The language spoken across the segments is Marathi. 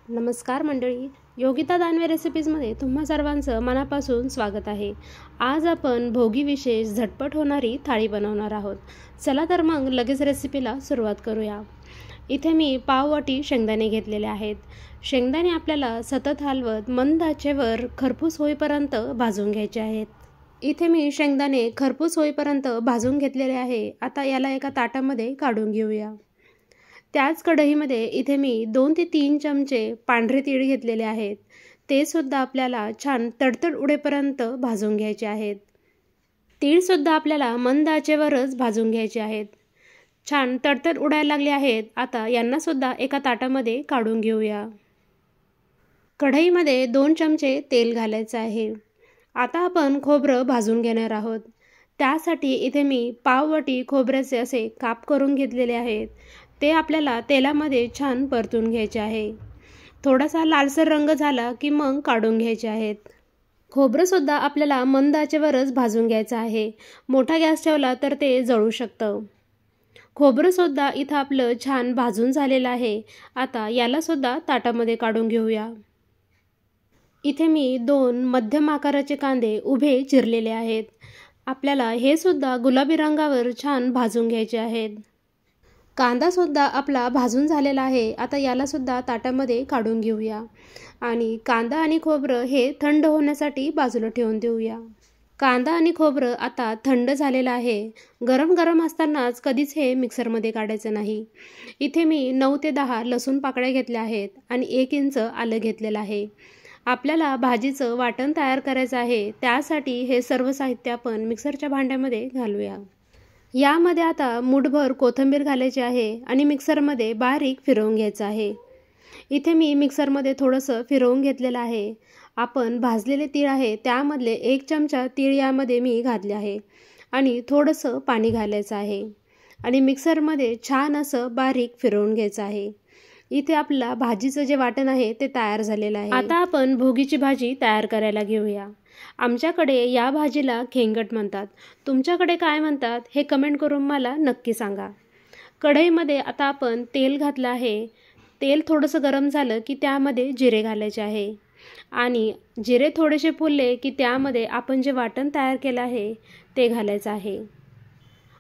नमस्कार मंडळी, योगिता दानवे रेसिपीजमध्ये तुम्हा सर्वांचं मनापासून स्वागत आहे। आज आपण भोगी विशेष झटपट होणारी थाळी बनवणार आहोत। चला तर मग लगेच रेसिपीला सुरुवात करूया। इथे मी पाववाटी शेंगदाणे घेतलेले आहेत। शेंगदाणे आपल्याला सतत हलवत मंद आचेवर खरपूस होईपर्यंत भाजून घ्यायचे आहेत। इथे मी शेंगदाणे खरपूस होईपर्यंत भाजून घेतलेले आहे। आता याला एका ताटामध्ये काढून घेऊया। त्याच कढईमध्ये इथे मी 2 ते 3 चमचे पांढरे तीळ घेतलेले आहेत। ते सुद्धा आपल्याला छान तडतड उडेपर्यंत भाजून घ्यायचे आहेत। तीळ सुद्धा आपल्याला मंद आचेवरच भाजून घ्यायचे आहेत। छान तडतड उडायला लागले आहेत। आता यांना सुद्धा एका ताटामध्ये काढून घेऊया। कढईमध्ये 2 चमचे तेल घालायचे आहे। आता आपण खोबरं भाजून घेणार आहोत। त्यासाठी इथे मी पाववाटी खोबऱ्याचे असे काप करून घेतलेले आहेत। ते आपल्याला तेलामध्ये छान परतून घ्यायचे आहे। थोडासा लालसर रंग झाला की मग काढून घ्यायचे आहेत। खोबरं सुद्धा आपल्याला मंद आचेवरच भाजून घ्यायचं आहे। मोठा गॅस ठेवला तर ते जळू शकतं। खोबरं सुद्धा इथं आपलं छान भाजून झालेलं आहे। आता याला सुद्धा ताटामध्ये काढून घेऊया। इथे मी 2 मध्यम आकाराचे कांदे उभे चिरलेले आहेत। आपल्याला हे सुद्धा गुलाबी रंगावर छान भाजून घ्यायचे आहेत। कांदा सुद्धा आपला भाजून झालेला आहे। आता याला सुद्धा ताटामध्ये काढून घेऊया आणि कांदा आणि खोबरं हे थंड होण्यासाठी बाजूला ठेवून देऊया। कांदा आणि खोबरं आता थंड झालेलं आहे। गरम गरम असतानाच कधीच हे मिक्सरमध्ये काढायचं नाही। इथे मी 9 ते 10 लसूण पाकळ्या घेतल्या आहेत आणि 1 इंच आलं घेतलेलं आहे। आपल्याला भाजीचं वाटण तयार करायचं आहे। त्यासाठी हे सर्व साहित्य आपण मिक्सरच्या भांड्यामध्ये घालूया। यामध्ये आता मूठभर कोथिंबीर घालायची आहे आणि मिक्सरमध्ये बारीक फिरवून घ्यायचं आहे। इथे मी मिक्सरमध्ये थोडंसं फिरवून घेतलेलं आहे। आपण भाजलेले तीळ आहे त्यामधले 1 चमचा तीळ यामध्ये मी घातले आहे आणि थोडंसं पाणी घालायचं आहे आणि मिक्सरमध्ये छान असं बारीक फिरवून घ्यायचं आहे। इथे आपला भाजीचं जे वाटण आहे ते तयार झालेलं आहे। आता आपण भोगीची भाजी तयार करायला घेऊया। आमच्याकडे या भाजीला खेंगट म्हणतात। तुमच्याकडे काय म्हणतात हे कमेंट करून मला नक्की सांगा। कढईमध्ये आता आपण तेल घातलं आहे। तेल थोडंसं गरम झालं की त्यामध्ये जिरे घालायचे आहे आणि जिरे थोडेसे फुलले की त्यामध्ये आपण जे वाटण तयार केलं आहे ते घालायचं आहे।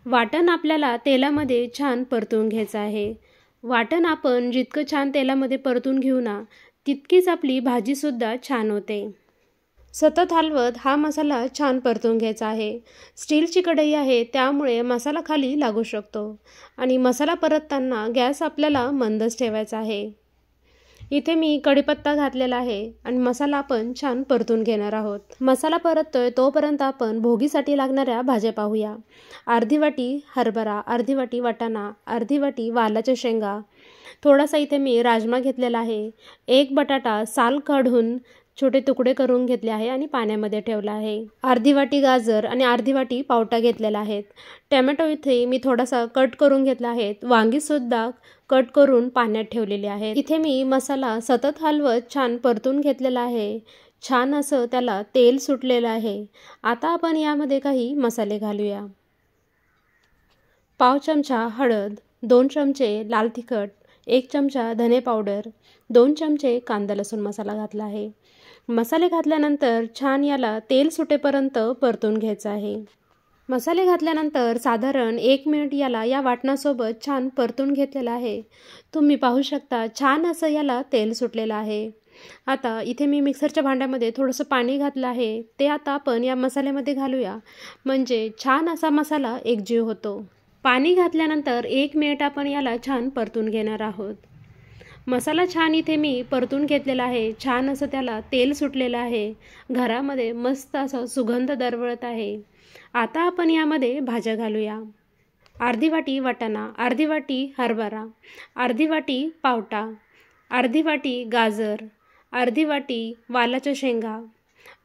वाटण आपल्याला तेलामध्ये छान परतून घ्यायचं आहे। वाटण आपण जितकं छान तेलामध्ये परतून घेऊ ना तितकीच आपली भाजीसुद्धा छान होते। सतत हलवत हा मसाला छान परतून घ्यायचा आहे। स्टीलची कढई आहे त्यामुळे मसाला खाली लागू शकतो आणि मसाला परतताना गॅस आपल्याला मंदच ठेवायचा आहे। इथे मी कढीपत्ता घातलेला आहे आणि मसाला आपण छान परतून घेणार आहोत। मसाला परततोय तोपर्यंत आपण भोगीसाठी लागणाऱ्या भाज्या पाहूया। अर्धी वाटी हरभरा, अर्धी वाटी वाटाणा, अर्धी वाटी वालाच्या शेंगा, थोडासा इथे मी राजमा घेतलेला आहे। 1 बटाटा साल काढून छोटे तुकडे करून घेतले आहे आणि पाण्यामध्ये ठेवला आहे। अर्धी वाटी गाजर आणि अर्धी वाटी पावटा घेतलेला आहे। टोमॅटो इथे मी थोडासा कट करून घेतला आहे। वांगी सुद्धा कट करून पाण्यात ठेवलेले आहेत। इथे मी मसाला सतत हलवत छान परतून घेतलेला आहे। छान असं त्याला तेल सुटलेलं आहे। आता आपण यामध्ये काही मसाले घालूया। पाव चमचा हळद, 2 चमचे लाल तिखट, 1 चमचा धने पावडर, 2 चमचे कांदा लसूण मसाला घातला आहे। मसाले घातल्यानंतर छान याला तेल सुटेपर्यंत परतून घ्यायचं आहे। मसाले घातल्यानंतर साधारण 1 मिनिट याला या वाटणासोबत छान परतून घेतलेलं आहे। तुम्ही पाहू शकता छान असं याला तेल सुटलेलं आहे। आता इथे मी मिक्सरच्या भांड्यामध्ये थोडंसं पाणी घातलं आहे। ते आता आपण या मसाल्यामध्ये घालूया म्हणजे छान असा मसाला एकजीव होतो। पाणी घातल्यानंतर 1 मिनिट आपण याला छान परतून घेणार आहोत। मसाला छान इथे मी परतून घेतलेला आहे। छान असं त्याला तेल सुटलेलं आहे। घरामध्ये मस्त असा सुगंध दरवळत आहे। आता आपण यामध्ये भाज्या घालूया। अर्धी वाटी वाटाणा, अर्धी वाटी हरभरा, अर्धी वाटी पावटा, अर्धी वाटी गाजर, अर्धी वाटी वालाच्या शेंगा,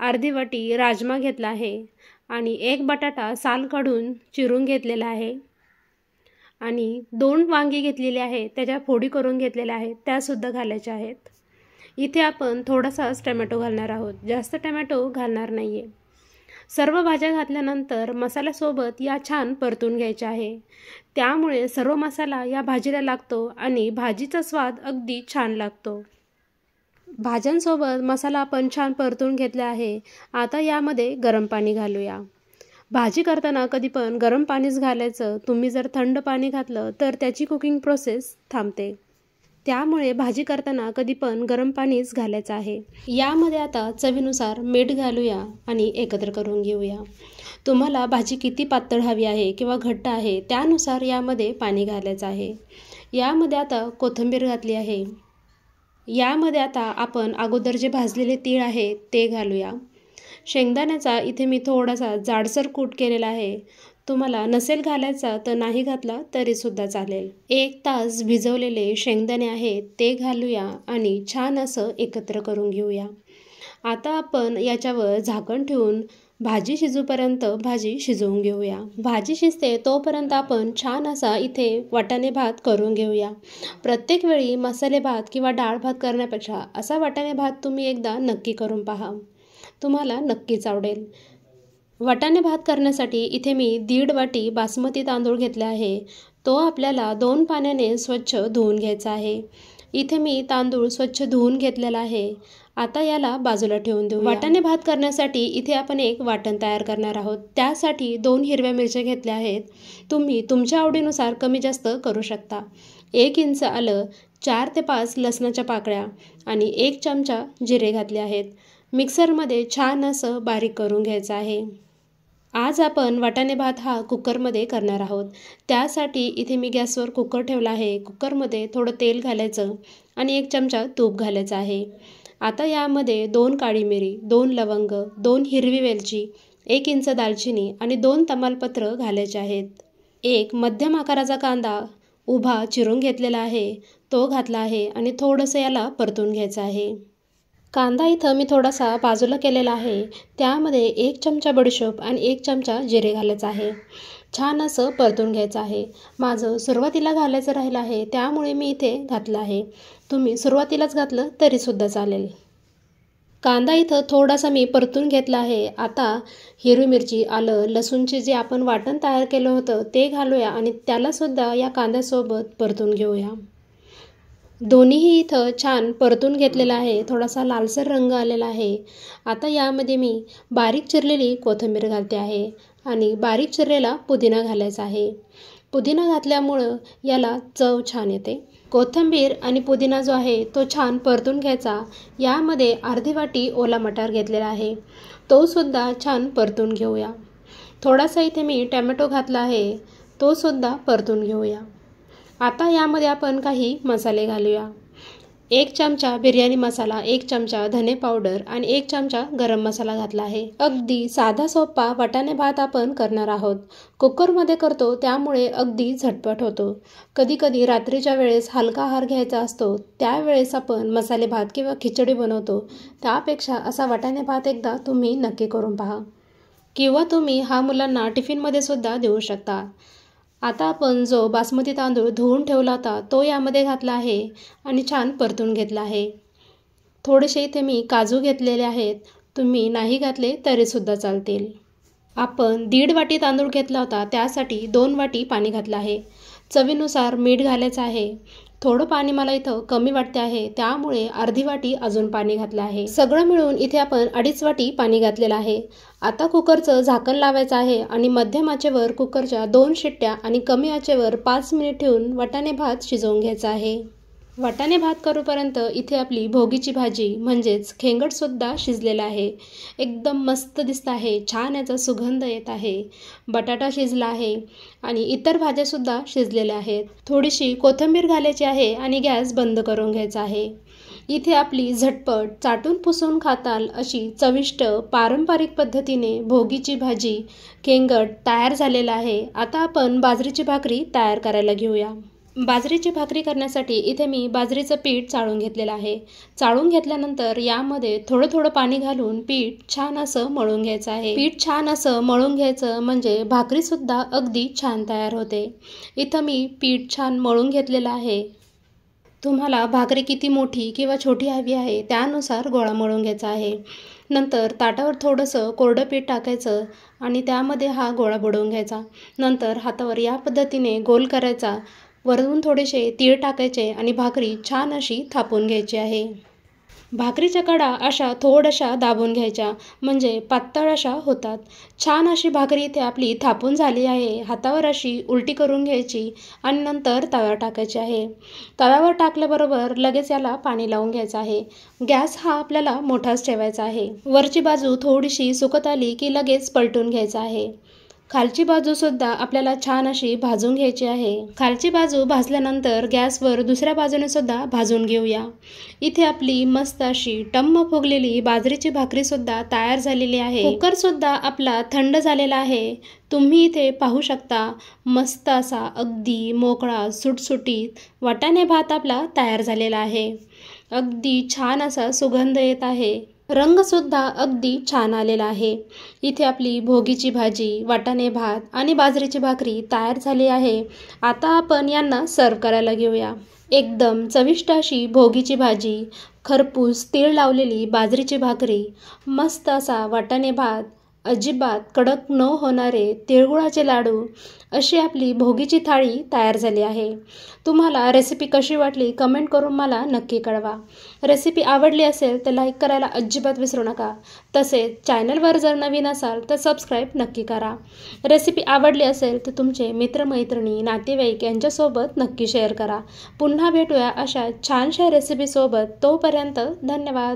अर्धी वाटी राजमा घेतला आहे आणि 1 बटाटा साल काढून चिरून घेतलेला आहे आणि 2 वांगी घेतलेली आहे त्याच्या फोडी करून घेतलेल्या आहेत त्यासुद्धा घालायच्या आहेत। इथे आपण थोडासाच टोमॅटो घालणार आहोत, जास्त टोमॅटो घालणार नाही आहे। सर्व भाज्या घातल्यानंतर मसाल्यासोबत या छान परतून घ्यायच्या आहे। त्यामुळे सर्व मसाला या भाजीला लागतो आणि भाजीचा स्वाद अगदी छान लागतो। भाज्यांसोबत मसाला आपण छान परतून घेतला आहे. आता यामध्ये गरम पाणी घालूया. भाजी करताना कधी पण गरम पाणीच घालायचं. तुम्ही जर थंड पाणी घातलं तर त्याची कुकिंग प्रोसेस थांबते. त्यामुळे भाजी करताना कधी पण गरम पाणीच घालायचं आहे. यामध्ये आता चवीनुसार मीठ घालूया आणि एकत्र करून घेऊया. तुम्हाला भाजी किती पातळ हवी आहे किंवा घट्ट आहे त्यानुसार यामध्ये पाणी घालायचं आहे. यामध्ये आता कोथिंबीर घातली आहे. यामध्ये आता आपण अगोदर जे भाजलेले तीळ आहे ते घालूया. शेंगदाण्याचा इथे मी थोडासा जाडसर कूट केलेला आहे. तुम्हाला नसेल घालायचा तर नाही घातला तरीसुद्धा चालेल. 1 तास भिजवलेले शेंगदाणे आहेत ते घालूया आणि छान असं एकत्र करून घेऊया. आता आपण याच्यावर झाकण ठेवून भाजी शिजूपर्यंत भाजी शिजवून घेऊया. भाजी शिजते तोपर्यंत आपण छान असा इथे वाटाणे भात करून घेऊया. प्रत्येक वेळी मसाले भात किंवा डाळ भात करण्यापेक्षा असा वाटाणे भात तुम्ही एकदा नक्की करून पहा. तुम्हाला नक्कीच आवडेल. वाटाणे भात करण्यासाठी इथे मी 1.5 वाटी बासमती तांदूळ घेतला आहे. तो आपल्याला 2 पाण्याने स्वच्छ धुवून घ्यायचा आहे. इथे मी तांदूळ स्वच्छ धुवून घेतलेला आहे. आता याला बाजूला ठेवून देऊ. वाटाणे भात करण्यासाठी इथे आपण एक वाटण तयार करणार आहोत. त्यासाठी 2 हिरव्या मिरच्या घेतल्या आहेत. तुम्ही तुमच्या आवडीनुसार कमी जास्त करू शकता. 1 इंच आलं, 4 ते 5 लसणाच्या पाकळ्या आणि 1 चमचा जिरे घातले आहेत. मिक्सरमध्ये छान असं बारीक करून घ्यायचं आहे. आज आपण वाटाणे भात हा कुकरमध्ये करणार आहोत. त्यासाठी इथे मी गॅसवर कुकर ठेवला आहे. कुकरमध्ये थोडं तेल घालायचं आणि 1 चमचा तूप घालायचं आहे. आता यामध्ये 2 काळी मिरी, 2 लवंग, 2 हिरवी वेलची, 1 इंच दालचिनी आणि 2 तमालपत्र घालायचे आहेत. 1 मध्यम आकाराचा कांदा उभा चिरून घेतलेला आहे तो घातला आहे आणि थोडंसं याला परतून घ्यायचं आहे. कांदा इथं मी थोडासा बाजूला केलेला आहे. त्यामध्ये 1 चमचा बडीशोप आणि 1 चमचा जिरे घालायचं आहे. छान असं परतून घ्यायचं आहे. माझं सुरुवातीला घालायचं राहिलं आहे त्यामुळे मी इथे घातलं आहे. तुम्ही सुरुवातीलाच घातलं तरीसुद्धा चालेल. कांदा इथं थोडासा मी परतून घेतला आहे. आता हिरवी मिरची, आलं, लसूणचे जे आपण वाटण तयार केलं होतं ते घालूया आणि त्यालासुद्धा या कांद्यासोबत परतून घेऊया. दोन्हीही इथं छान परतून घेतलेला आहे. थोडासा लालसर रंग आलेला आहे. आता यामध्ये मी बारीक चिरलेली कोथिंबीर घालते आहे आणि बारीक चिरलेला पुदिना घालायचा आहे. पुदिना घातल्यामुळं याला चव छान येते. कोथिंबीर आणि पुदिना जो आहे तो छान परतून घ्यायचा. यामध्ये अर्धी वाटी ओला मटार घेतलेला आहे. तोसुद्धा छान परतून घेऊया. थोडासा इथे मी टॅमॅटो घातला आहे. तोसुद्धा परतून घेऊया. आता यामध्ये आपण काही मसाले घालूया. 1 चमचा बिर्याणी मसाला, 1 चमचा धने पावडर आणि 1 चमचा गरम मसाला घातला आहे. अगदी साधा सोपा वाटाणे भात आपण करणार आहोत. कुकरमध्ये करतो त्यामुळे अगदी झटपट होतो. कधी कधी रात्रीच्या वेळेस हलका आहार घ्यायचा असतो त्यावेळेस आपण मसाले भात किंवा खिचडी बनवतो. त्यापेक्षा असा वाटाणे भात एकदा तुम्ही नक्की करून पहा. किंवा तुम्ही हा मुलांना टिफिनमध्ये सुद्धा देऊ शकता. आता आपण जो बासमती तांदूळ धुवून ठेवला होता तो यामध्ये घातला आहे आणि छान परतून घेतला आहे. थोडेसे इथे मी काजू घेतलेले आहेत. तुम्ही नाही घातले तरीसुद्धा चालतील. आपण 1.5 वाटी तांदूळ घेतला होता त्यासाठी 2 वाटी पाणी घातलं आहे. चवीनुसार मीठ घालायचं आहे. थोडं पाणी मला इथं कमी वाटते आहे त्यामुळे अर्धी वाटी अजून पाणी घातलं आहे. सगळं मिळून इथे आपण 2.5 वाटी पाणी घातलेलं आहे. आता कुकरचं झाकण लावायचं आहे आणि मध्यम आचेवर कुकरच्या 2 शिट्ट्या आणि कमी आचेवर 5 मिनिट ठेवून वाटाणे भात शिजवून घ्यायचा आहे. वाटाणे भात करूपर्यंत इथे आपली भोगीची भाजी म्हणजेच खेंगडसुद्धा शिजलेला आहे. एकदम मस्त दिसत आहे. छान याचा सुगंध येत आहे. बटाटा शिजला आहे आणि इतर भाज्यासुद्धा शिजलेल्या आहेत. थोडीशी कोथिंबीर घालायची आहे आणि गॅस बंद करून घ्यायचा आहे. इथे आपली झटपट चाटून पुसून खाताल अशी चविष्ट पारंपरिक पद्धतीने भोगीची भाजी खेंगड तयार झालेला आहे. आता आपण बाजरीची भाकरी तयार करायला घेऊया. बाजरीची भाकरी करण्यासाठी इथे मी बाजरीचं पीठ चाळून घेतलेलं आहे. चाळून घेतल्यानंतर यामध्ये थोडं थोडं पाणी घालून पीठ छान असं मळून घ्यायचं आहे. पीठ छान असं मळून घ्यायचं म्हणजे भाकरीसुद्धा अगदी छान तयार होते. इथं मी पीठ छान मळून घेतलेलं आहे. तुम्हाला भाकरी किती मोठी किंवा छोटी हवी आहे त्यानुसार गोळा मळून घ्यायचा आहे. नंतर ताटावर थोडंसं कोरडं पीठ टाकायचं आणि त्यामध्ये हा गोळा बुडवून घ्यायचा. नंतर हातावर या पद्धतीने गोल करायचा. वरून थोडेसे तीळ टाकायचे आणि भाकरी छान अशी थापून घ्यायची आहे. भाकरीच्या कडा अशा थोड्याशा दाबून घ्यायच्या, म्हणजे पातळ अशा होतात. छान अशी भाकरी इथे आपली थापून झाली आहे. हातावर अशी उलटी करून घ्यायची आणि नंतर तव्यावर टाकायची आहे. तव्यावर टाकल्याबरोबर लगेच याला पाणी लावून घ्यायचं आहे. गॅस हा आपल्याला मोठाच ठेवायचा आहे. वरची बाजू थोडीशी सुकत आली की लगेच पलटून घ्यायचं आहे. खालची बाजूसुद्धा आपल्याला छान अशी भाजून घ्यायची आहे. खालची बाजू भाजल्यानंतर गॅसवर दुसऱ्या बाजूने सुद्धा भाजून घेऊया. इथे आपली मस्त अशी टम्म फुगलेली बाजरीची भाकरीसुद्धा तयार झालेली आहे. कुकरसुद्धा आपला थंड झालेला आहे. तुम्ही इथे पाहू शकता मस्त असा अगदी मोकळा सुटसुटीत वाटाणे भात आपला तयार झालेला आहे. अगदी छान असा सुगंध येत आहे. रंगसुद्धा अगदी छान आलेला आहे. इथे आपली भोगीची भाजी, वाटाणे भात आणि बाजरीची भाकरी तयार झाली आहे. आता आपण यांना सर्व करायला घेऊया. एकदम चविष्ट अशी भोगीची भाजी, खरपूस तीळ लावलेली बाजरीची भाकरी, मस्त असा वाटाणे भात, अजिबात कडक न होणारे तिळगुळाचे लाडू, अशी आपली भोगीची थाळी तयार झाली आहे. तुम्हाला रेसिपी कशी वाटली कमेंट करून मला नक्की कळवा. रेसिपी आवडली असेल तर लाईक करायला अजिबात विसरू नका. तसेच चॅनलवर जर नवीन असाल तर सबस्क्राईब नक्की करा. रेसिपी आवडली असेल तर तुमचे मित्रमैत्रिणी, नातेवाईक यांच्यासोबत नक्की शेअर करा. पुन्हा भेटूया अशा छानशा रेसिपीसोबत. तोपर्यंत धन्यवाद.